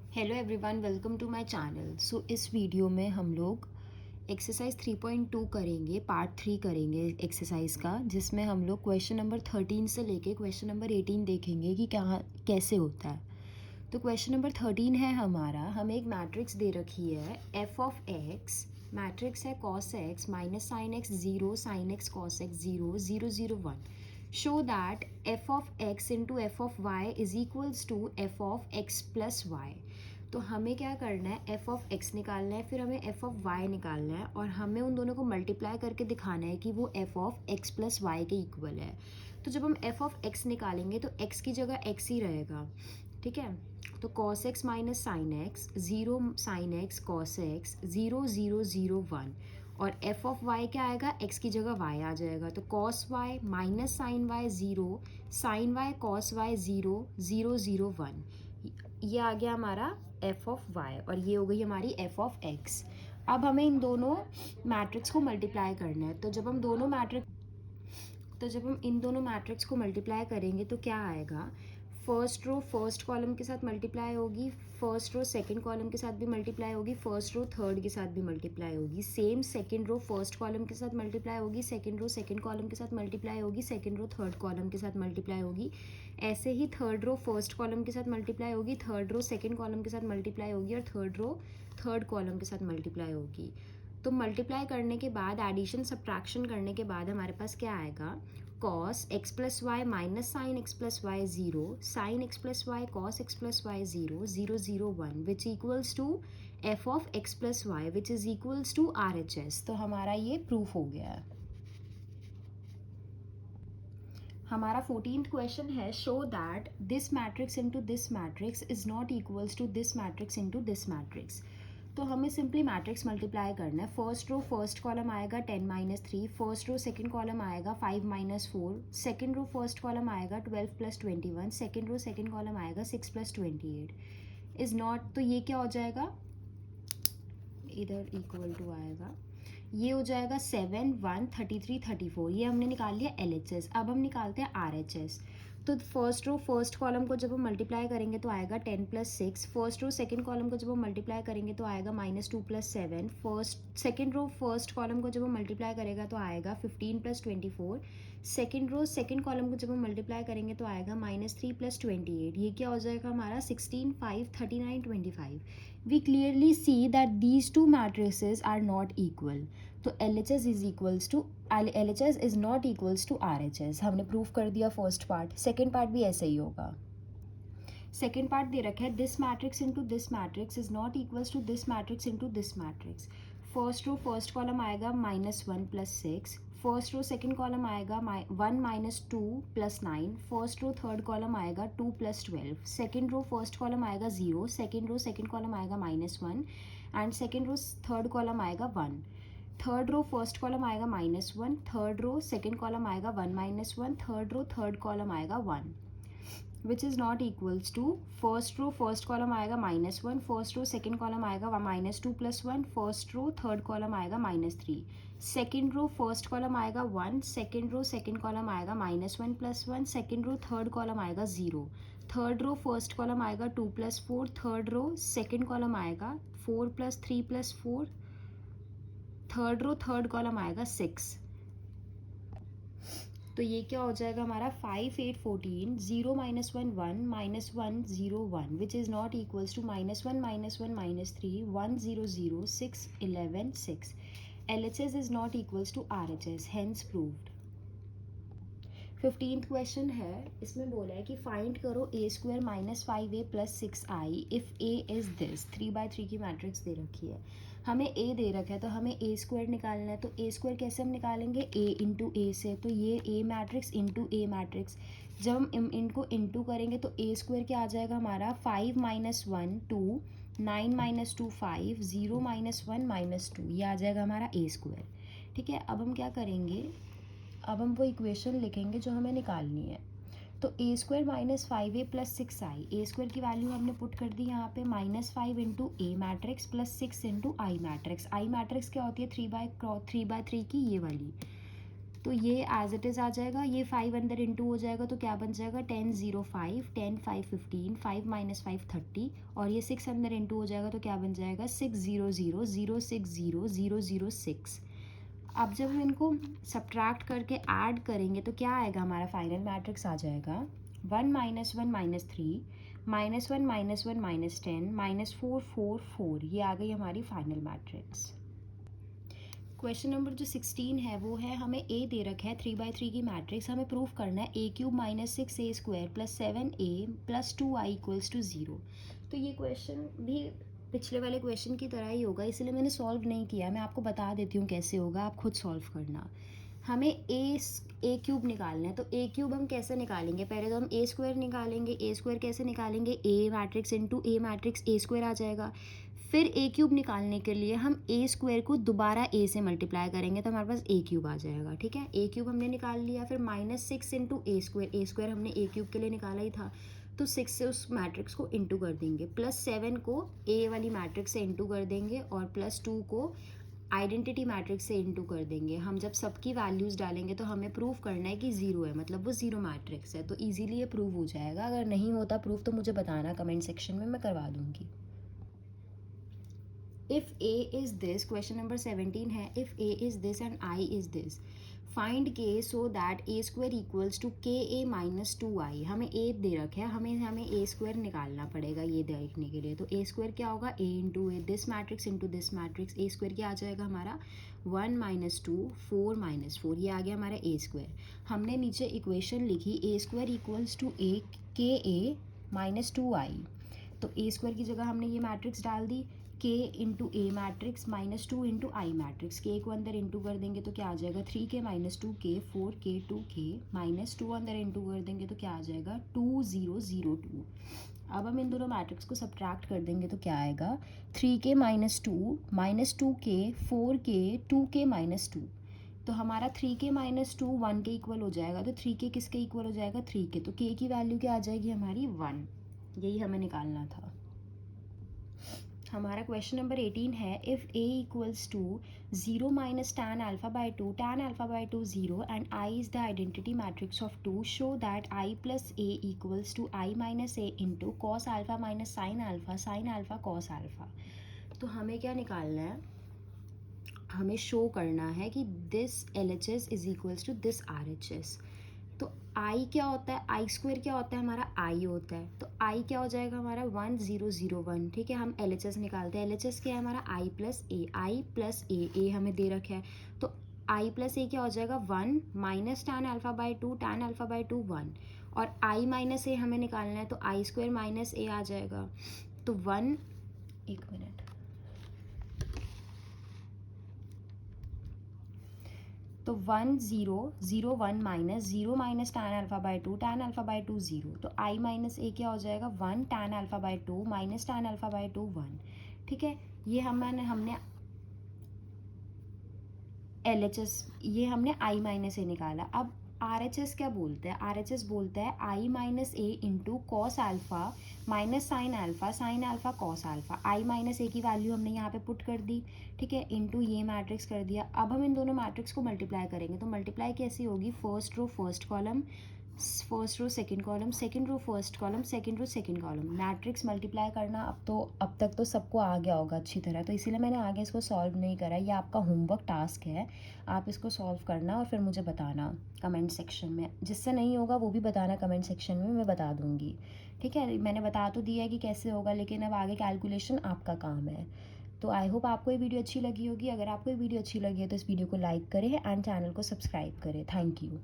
Hello everyone, welcome to my channel. So इस video में हम लोग एक्सरसाइज 3.2 करेंगे, पार्ट 3 करेंगे एक्सरसाइज का, जिसमें हम लोग क्वेश्चन नंबर 13 से लेके क्वेश्चन नंबर 18 देखेंगे कि क्या कैसे होता है। तो क्वेश्चन नंबर 13 है हमारा, हमें एक मैट्रिक्स दे रखी है एफ ऑफ एक्स, मैट्रिक्स है cos X minus sine X 0, sine X cos X 0, 0 0 1। Show that F of X into F of Y is equals to F of X plus Y. तो हमें क्या करना है, F of x निकालना है, फिर हमें एफ ऑफ वाई निकालना है, और हमें उन दोनों को मल्टीप्लाई करके दिखाना है कि वो F of X plus Y के इक्वल है। तो जब हम एफ ऑफ एक्स निकालेंगे तो एक्स की जगह एक्स ही रहेगा, ठीक है। तो cos X minus sine X 0, sine X cos X 0 0 0 1। और एफ ऑफ वाई क्या आएगा, एक्स की जगह वाई आ जाएगा, तो cos Y minus sine Y 0, sine Y cos Y 0 0 0 1। ये आ गया हमारा एफ ऑफ वाई, और ये हो गई हमारी एफ ऑफ एक्स। अब हमें इन दोनों मैट्रिक्स को मल्टीप्लाई करना है। तो जब हम इन दोनों मैट्रिक्स को मल्टीप्लाई करेंगे तो क्या आएगा, फर्स्ट रो फर्स्ट कॉलम के साथ मल्टीप्लाई होगी, फर्स्ट रो सेकंड कॉलम के साथ भी मल्टीप्लाई होगी, फर्स्ट रो थर्ड के साथ भी मल्टीप्लाई होगी, same second row first column के साथ मल्टीप्लाई होगी, सेकंड रो सेकंड कॉलम के साथ मल्टीप्लाई होगी, सेकंड रो थर्ड कॉलम के साथ मल्टीप्लाई होगी। ऐसे ही थर्ड रो फर्स्ट कॉलम के साथ मल्टीप्लाई होगी, थर्ड रो सेकंड कॉलम के साथ मल्टीप्लाई होगी, और थर्ड रो थर्ड कॉलम के साथ मल्टीप्लाई होगी। तो मल्टीप्लाई करने के बाद, एडिशन सब्ट्रैक्शन करने के बाद हमारे पास क्या आएगा, cos X plus Y minus sine X plus Y 0, sine X plus Y cos X plus Y 0 0 0 1, which equals to F of X plus Y which is equals to R H S. तो हमारा ये proof हो गया है। हमारा 14th question है, show that this matrix into this matrix is not equals to this matrix into this matrix. तो हमें सिंपली मैट्रिक्स मल्टीप्लाई करना है। फर्स्ट रो फर्स्ट कॉलम आएगा 10 minus 3, first row second column आएगा 5 minus 4, second row first column आएगा 12 plus 21, second row second column आएगा 6 plus 28 is not. तो ये क्या हो जाएगा, इधर इक्वल टू आएगा, ये हो जाएगा 7 1 33 34। ये हमने निकाल लिया एल एच एस। अब हम निकालते हैं आर एच एस। तो फर्स्ट रो फर्स्ट कॉलम को जब हम मल्टीप्लाई करेंगे तो आएगा 10 plus 6, first row second column को जब हम मल्टीप्लाई करेंगे तो आएगा -2 plus 7, first second row first column को जब हम मल्टीप्लाई करेगा तो आएगा 15 plus 24, second row second column को जब हम मल्टीप्लाई करेंगे तो आएगा -3 प्लस 28। ये क्या हो जाएगा हमारा 16 5 39 25। We clearly see that these two matrices are not equal. तो L H S is equals to L H S is not equals to R H S. हमने प्रूव कर दिया फर्स्ट पार्ट। सेकेंड पार्ट भी ऐसे ही होगा। Second part दे रखा है, this matrix into this matrix is not equals to this matrix into this matrix. First row first column आएगा -1 plus 6, first row second column आएगा 1 minus 2 plus 9, first row third column आएगा 2 plus 12, second row first column आएगा 0, second row second column आएगा -1, and second row third column आएगा 1। Third row first column आएगा -1, third row second column आएगा 1 -1, third row third column आएगा 1, which is not equals to first row first column आएगा -1, first row second column आएगा -2 plus 1, first row third column आएगा -3, second row first column आएगा 1, second row second column आएगा -1 plus 1, second row third column आएगा 0, third row first column आएगा 2 plus 4, third row second column आएगा 4 plus 3 plus 4, third row third column आएगा 6। तो ये क्या हो जाएगा हमारा 5 8 14 0 -1 1 -1 0 1, which is not equals to -1 -1 -3 1 0 0 6 11 6। L H S is not equals to R H S, hence proved. 15th question है, इसमें बोला है कि फाइंड करो a² -5a + 6i if a is this. 3/3 की मैट्रिक्स दे रखी है, हमें a दे रखा है तो हमें a² निकालना है। तो a² कैसे हम निकालेंगे, a इंटू a से। तो ये a matrix into a matrix, जब हम इनको इंटू करेंगे तो a² क्या आ जाएगा हमारा 5 - 1 2, 9 - 2 5, 0 - 1 -2, ये आ जाएगा हमारा a²। ठीक है, अब हम क्या करेंगे, अब हम वो इक्वेशन लिखेंगे जो हमें निकालनी है। तो a² -5a + 6i, a² की वैल्यू हमने पुट कर दी यहाँ पे, -5 into a matrix plus 6 into I matrix. I matrix क्या होती है, 3/3 की ये वाली। तो ये एज इट इज़ आ जाएगा, ये 5 अंदर इंटू हो जाएगा तो क्या बन जाएगा 10 0 5, 10 5 15, 5 माइनस 5 30, और ये 6 अंदर इंटू हो जाएगा तो क्या बन जाएगा 6 0 0 0 6 0 0 0 6। अब जब हम इनको सब्ट्रैक्ट करके ऐड करेंगे तो क्या आएगा, हमारा फाइनल मैट्रिक्स आ जाएगा 1 minus 1 minus 3, minus 1 minus 1 minus 10, minus 4 4 4। ये आ गई हमारी फाइनल मैट्रिक्स। क्वेश्चन नंबर जो 16 है वो है, हमें ए दे रखा है 3/3 की मैट्रिक्स, हमें प्रूफ करना है a cube minus 6a square plus 7a plus 2i equals to 0। तो ये क्वेश्चन भी पिछले वाले क्वेश्चन की तरह ही होगा, इसलिए मैंने सॉल्व नहीं किया। मैं आपको बता देती हूँ कैसे होगा, आप खुद सॉल्व करना। हमें ए क्यूब निकालना है, तो ए क्यूब हम कैसे निकालेंगे, पहले तो हम ए स्क्वायर निकालेंगे। ए स्क्वायर कैसे निकालेंगे, ए मैट्रिक्स इंटू ए मैट्रिक्स, ए स्क्वायर आ जाएगा। फिर ए क्यूब निकालने के लिए हम ए स्क्वायर को दोबारा ए से मल्टीप्लाई करेंगे तो हमारे पास ए क्यूब आ जाएगा। ठीक है, ए क्यूब हमने निकाल लिया। फिर -6 इंटू ए स्क्वायर हमने ए क्यूब के लिए निकाला ही था, तो 6 से उस मैट्रिक्स को इंटू कर देंगे, प्लस 7 को ए वाली मैट्रिक्स से इंटू कर देंगे, और प्लस 2 को आइडेंटिटी मैट्रिक्स से इंटू कर देंगे। हम जब सबकी वैल्यूज़ डालेंगे तो हमें प्रूफ करना है कि 0 है, मतलब वो 0 मैट्रिक्स है, तो इजीली ये प्रूव हो जाएगा। अगर नहीं होता प्रूफ तो मुझे बताना कमेंट सेक्शन में, मैं करवा दूँगी। If A is this, question number 17 है, if A is this and I is this, find K so that A square equals to KA minus 2I। हमें A दे रखा है, हमें A स्क्वायर निकालना पड़ेगा ये देखने के लिए। तो A स्क्वायर क्या होगा, A into A, this matrix into this matrix. A square क्या आ जाएगा हमारा 1 माइनस 2 4 माइनस 4, ये आ गया हमारा A स्क्वायर। हमने नीचे इक्वेशन लिखी A square equals to A KA minus 2I। तो A स्क्वायर की जगह हमने ये मैट्रिक्स डाल दी, k इंटू ए मैट्रिक्स माइनस 2 इंटू आई मैट्रिक्स। k को अंदर इंटू कर देंगे तो क्या आ जाएगा 3k minus 2k 4k 2k, minus 2 अंदर इंटू कर देंगे तो क्या आ जाएगा 2 0 0 2। अब हम इन दोनों मैट्रिक्स को सब्ट्रैक्ट कर देंगे तो क्या आएगा 3k minus 2k 4k 2k minus 2। तो हमारा 3k माइनस 2 1 के इक्वल हो जाएगा, तो 3k किसके इक्वल हो जाएगा 3k, तो k की वैल्यू क्या आ जाएगी हमारी 1। यही हमें निकालना था। हमारा क्वेश्चन नंबर 18 है, if a equals to 0 minus tan alpha by 2 0 and i is the identity matrix of 2, show that i plus a equals to i minus a into cos alpha minus sine alpha cos alpha. तो हमें क्या निकालना है, हमें show करना है कि this LHS is equals to this RHS। तो i क्या होता है, आई स्क्वायर क्या होता है हमारा i होता है, तो i क्या हो जाएगा हमारा 1 0 0 1। ठीक है, हम LHS निकालते हैं। LHS क्या है हमारा i प्लस ए हमें दे रखा है, तो i प्लस ए क्या हो जाएगा 1 माइनस tan अल्फ़ा बाई 2 1, और i माइनस ए हमें निकालना है, तो आई स्क्वायर माइनस ए आ जाएगा। तो 1, एक मिनट, तो 1 0 0 1 minus 0 minus tan alpha by 2 0। तो i माइनस ए क्या हो जाएगा 1 tan alpha by 2 minus tan alpha by 2 1। ठीक है, ये हमने LHS, ये हमने i माइनस ए निकाला। अब RHS क्या बोलते हैं, RHS बोलता है i minus a into cos alpha minus sine alpha cos alpha. i minus a की वैल्यू हमने यहाँ पे पुट कर दी, ठीक है, इंटू ये मैट्रिक्स कर दिया। अब हम इन दोनों मैट्रिक्स को मल्टीप्लाई करेंगे, तो मल्टीप्लाई कैसी होगी, first row first column, first row second column, second row first column, second row second column. Matrix multiply करना अब तक तो सबको आ गया होगा अच्छी तरह, तो इसीलिए मैंने आगे इसको सॉल्व नहीं करा। ये आपका होमवर्क टास्क है, आप इसको सॉल्व करना और फिर मुझे बताना कमेंट सेक्शन में। जिससे नहीं होगा वो भी बताना कमेंट सेक्शन में, मैं बता दूँगी। ठीक है, मैंने बता तो दिया है कि कैसे होगा, लेकिन अब आगे कैलकुलेशन आपका काम है। तो आई होप आपको ये वीडियो अच्छी लगी होगी। अगर आपको ये वीडियो अच्छी लगी है तो इस वीडियो को लाइक करें एंड चैनल को सब्सक्राइब करें। Thank you.